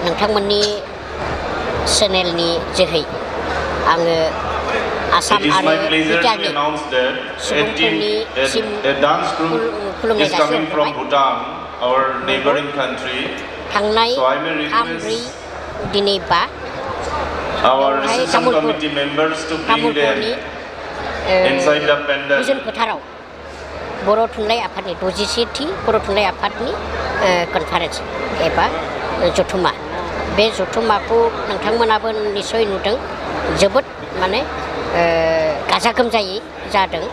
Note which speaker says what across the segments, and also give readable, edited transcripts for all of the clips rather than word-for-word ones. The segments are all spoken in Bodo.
Speaker 1: नोंथांमोननि चेनेलनि जोहै आङो आसाम आरो बिटिआरनि सुबुंफोरनिसिम खुलुमनाय जासिहरबाय। थांनाय 3-4 दिनै 5 बेवहाय तामुलपुरनि गोजोन फोथाराव बर' थुनलाइ आफादनि 61थि बर' थुनलाइ आफादनि कनफारेन्स एबा जथुम्मा बे जथुम्माखौ नोंथांमोनाबो निस्सय नुदों जोबोद माने गाजा गोमजायै जादों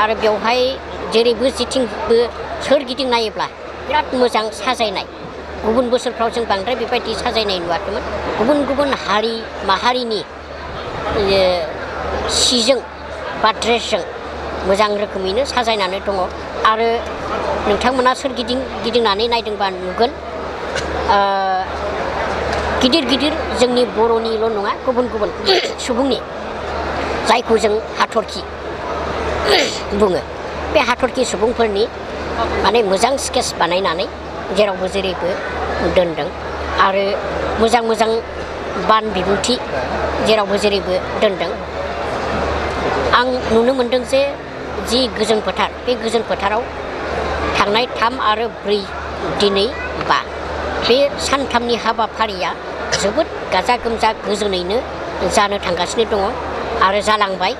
Speaker 1: आरो बेवहाय जेरैबो जेथिंबो सोरगिदिं नायोब्ला बिराद मोजां साजायनाय गुबुन बोसोरफ्राव जों बांद्राय बेबायदि साजायनाय नुवाखैमोन गुबुन गुबुन हारि माहारिनि सिजों बा ड्रेसजों मोजां रोखोमैनो साजायनानै दङ आरो नोंथांमोना सोरगिदिं गिदिंनानै नायदोंबा नुगोन गिदिर गिदिर जोंनि बर'निल' नङा गुबुन गुबुन सुबुंनि जायखौ जों हाथरखि बुङो बे हाथरखि सुबुंफोरनि माने मोजां स्केच बानायनानै जेरावबो जेरैबो दोनदों आरो मोजां मोजां बान बिबुंथि जेरावबो जेरैबो दोनदों। आं नुनो मोनदों जे जि गोजोन फोथार बे गोजोन फोथाराव थांनाय 3 आरो 4 दिनै 5 बे सानथामनि हाबाफारिया जोबोद गाजा गोमजा गोजोनैनो जानो थांगासिनो दङ आरो जालांबाय